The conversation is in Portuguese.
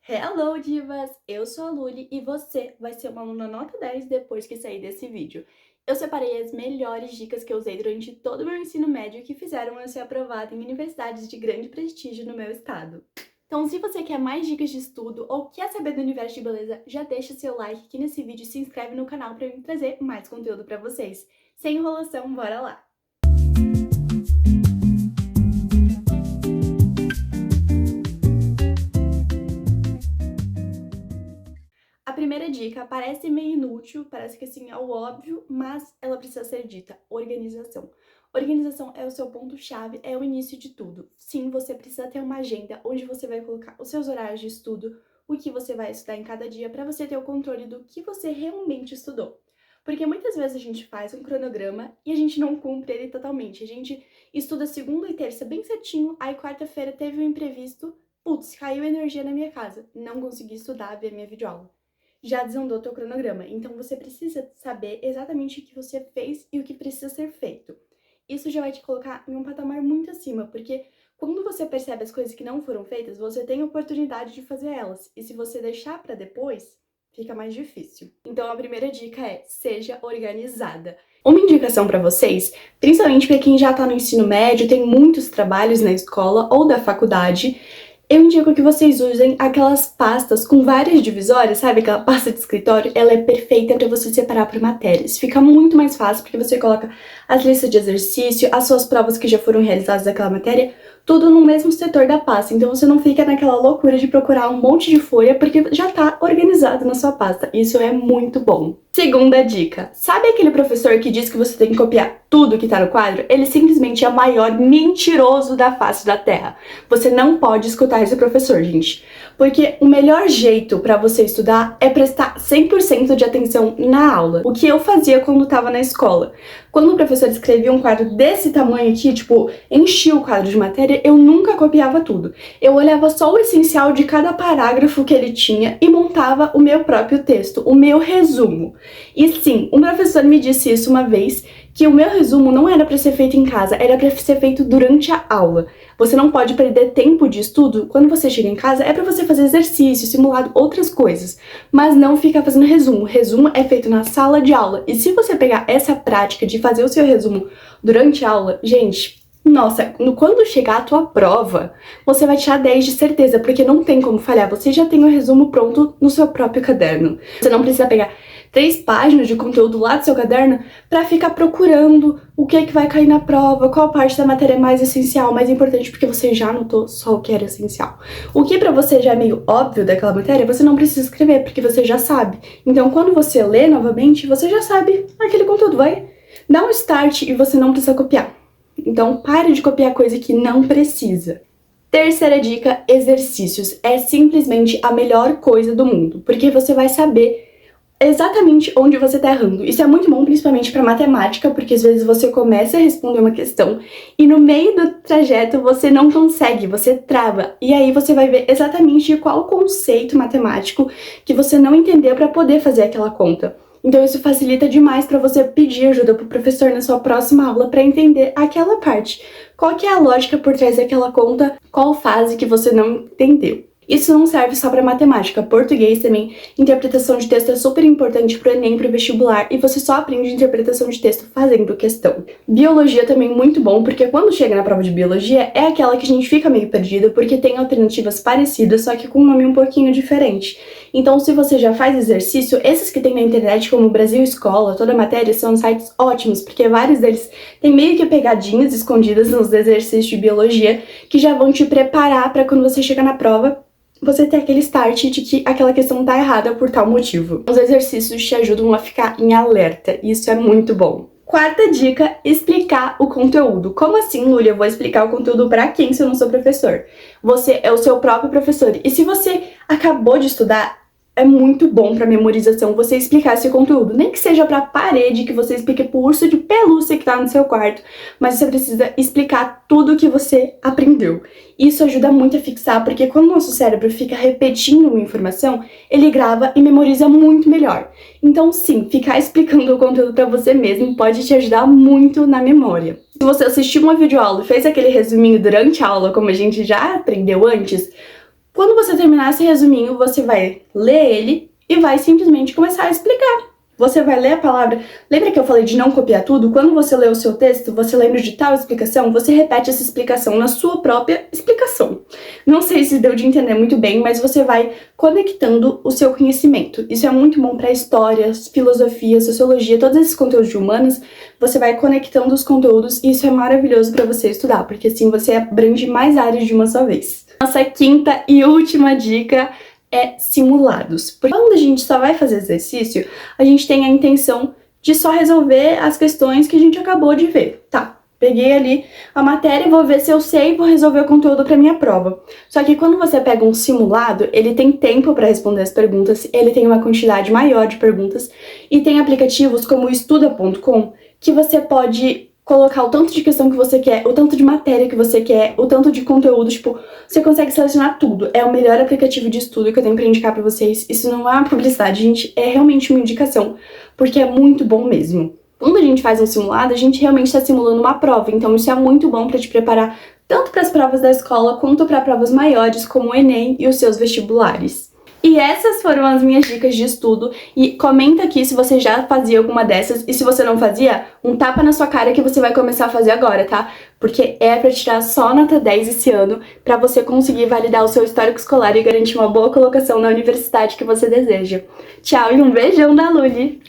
Hello, divas! Eu sou a Luli e você vai ser uma aluna nota 10 depois que sair desse vídeo. Eu separei as melhores dicas que eu usei durante todo o meu ensino médio que fizeram eu ser aprovada em universidades de grande prestígio no meu estado. Então, se você quer mais dicas de estudo ou quer saber do universo de beleza, já deixa seu like aqui nesse vídeo e se inscreve no canal para eu trazer mais conteúdo para vocês. Sem enrolação, bora lá! A primeira dica parece meio inútil, parece que assim é o óbvio, mas ela precisa ser dita: organização. Organização é o seu ponto-chave, é o início de tudo. Sim, você precisa ter uma agenda onde você vai colocar os seus horários de estudo, o que você vai estudar em cada dia, para você ter o controle do que você realmente estudou. Porque muitas vezes a gente faz um cronograma e a gente não cumpre ele totalmente. A gente estuda segunda e terça bem certinho, aí quarta-feira teve um imprevisto, putz, caiu energia na minha casa, não consegui estudar, ver minha videoaula. Já desandou teu cronograma. Então você precisa saber exatamente o que você fez e o que precisa ser feito. Isso já vai te colocar em um patamar muito acima, porque quando você percebe as coisas que não foram feitas, você tem a oportunidade de fazer elas. E se você deixar para depois, fica mais difícil. Então a primeira dica é: seja organizada. Uma indicação para vocês, principalmente para quem já está no ensino médio, tem muitos trabalhos na escola ou da faculdade, eu indico que vocês usem aquelas pastas com várias divisórias, sabe? Aquela pasta de escritório, ela é perfeita para você separar por matérias. Fica muito mais fácil porque você coloca as listas de exercício, as suas provas que já foram realizadas daquela matéria, tudo no mesmo setor da pasta. Então você não fica naquela loucura de procurar um monte de folha porque já tá organizado na sua pasta. Isso é muito bom. Segunda dica. Sabe aquele professor que diz que você tem que copiar tudo que tá no quadro? Ele simplesmente é o maior mentiroso da face da Terra. Você não pode escutar esse professor, gente. Porque o melhor jeito pra você estudar é prestar 100% de atenção na aula. O que eu fazia quando tava na escola. Quando o professor escrevia um quadro desse tamanho aqui, tipo, enchia o quadro de matéria, eu nunca copiava tudo. Eu olhava só o essencial de cada parágrafo que ele tinha e montava o meu próprio texto, o meu resumo. E sim, um professor me disse isso uma vez, que o meu resumo não era para ser feito em casa, era para ser feito durante a aula. Você não pode perder tempo de estudo quando você chega em casa, é para você fazer exercício, simulado, outras coisas, mas não ficar fazendo resumo. Resumo é feito na sala de aula. E se você pegar essa prática de fazer o seu resumo durante a aula, gente, nossa, quando chegar a tua prova, você vai tirar 10 de certeza, porque não tem como falhar. Você já tem o resumo pronto no seu próprio caderno. Você não precisa pegar 3 páginas de conteúdo lá do seu caderno para ficar procurando o que é que vai cair na prova, qual parte da matéria é mais essencial, mais importante, porque você já anotou só o que era essencial. O que para você já é meio óbvio daquela matéria, você não precisa escrever, porque você já sabe. Então, quando você lê novamente, você já sabe aquele conteúdo, vai dar um start e você não precisa copiar. Então, pare de copiar coisa que não precisa. Terceira dica: exercícios. É simplesmente a melhor coisa do mundo, porque você vai saber exatamente onde você tá errando. Isso é muito bom, principalmente para matemática, porque às vezes você começa a responder uma questão e no meio do trajeto você não consegue, você trava. E aí você vai ver exatamente qual conceito matemático que você não entendeu para poder fazer aquela conta. Então isso facilita demais para você pedir ajuda pro professor na sua próxima aula para entender aquela parte. Qual que é a lógica por trás daquela conta, qual fase que você não entendeu. Isso não serve só para matemática, português também. Interpretação de texto é super importante pro Enem, pro vestibular, e você só aprende interpretação de texto fazendo questão. Biologia também muito bom, porque quando chega na prova de biologia, é aquela que a gente fica meio perdida, porque tem alternativas parecidas, só que com um nome um pouquinho diferente. Então, se você já faz exercício, esses que tem na internet, como Brasil Escola, toda a matéria, são sites ótimos, porque vários deles têm meio que pegadinhas escondidas nos exercícios de biologia, que já vão te preparar para quando você chegar na prova, você ter aquele start de que aquela questão tá errada por tal motivo. Os exercícios te ajudam a ficar em alerta, e isso é muito bom. Quarta dica: explicar o conteúdo. Como assim, Lúlia, eu vou explicar o conteúdo pra quem se eu não sou professor? Você é o seu próprio professor. E se você acabou de estudar, é muito bom para memorização você explicar esse conteúdo. Nem que seja para a parede, que você explique pro urso de pelúcia que tá no seu quarto, mas você precisa explicar tudo que você aprendeu. Isso ajuda muito a fixar, porque quando o nosso cérebro fica repetindo uma informação, ele grava e memoriza muito melhor. Então sim, ficar explicando o conteúdo para você mesmo pode te ajudar muito na memória. Se você assistiu uma videoaula e fez aquele resuminho durante a aula, como a gente já aprendeu antes, Quando você terminar esse resuminho, você vai ler ele e vai simplesmente começar a explicar. Você vai ler a palavra. Lembra que eu falei de não copiar tudo? Quando você lê o seu texto, você lembra de tal explicação, você repete essa explicação na sua própria explicação. Não sei se deu de entender muito bem, mas você vai conectando o seu conhecimento. Isso é muito bom para história, filosofia, sociologia, todos esses conteúdos de humanas. Você vai conectando os conteúdos e isso é maravilhoso para você estudar, porque assim você abrange mais áreas de uma só vez. Nossa quinta e última dica é simulados. Porque quando a gente só vai fazer exercício, a gente tem a intenção de só resolver as questões que a gente acabou de ver. Tá, peguei ali a matéria, vou ver se eu sei e vou resolver o conteúdo para minha prova. Só que quando você pega um simulado, ele tem tempo para responder as perguntas, ele tem uma quantidade maior de perguntas e tem aplicativos como o estuda.com que você pode colocar o tanto de questão que você quer, o tanto de matéria que você quer, o tanto de conteúdo, tipo, você consegue selecionar tudo. É o melhor aplicativo de estudo que eu tenho pra indicar pra vocês. Isso não é uma publicidade, gente, é realmente uma indicação, porque é muito bom mesmo. Quando a gente faz um simulado, a gente realmente está simulando uma prova, então isso é muito bom pra te preparar tanto para as provas da escola quanto para provas maiores, como o Enem e os seus vestibulares. E essas foram as minhas dicas de estudo, e comenta aqui se você já fazia alguma dessas, e se você não fazia, um tapa na sua cara que você vai começar a fazer agora, tá? Porque é pra tirar só nota 10 esse ano, pra você conseguir validar o seu histórico escolar e garantir uma boa colocação na universidade que você deseja. Tchau e um beijão da Luli!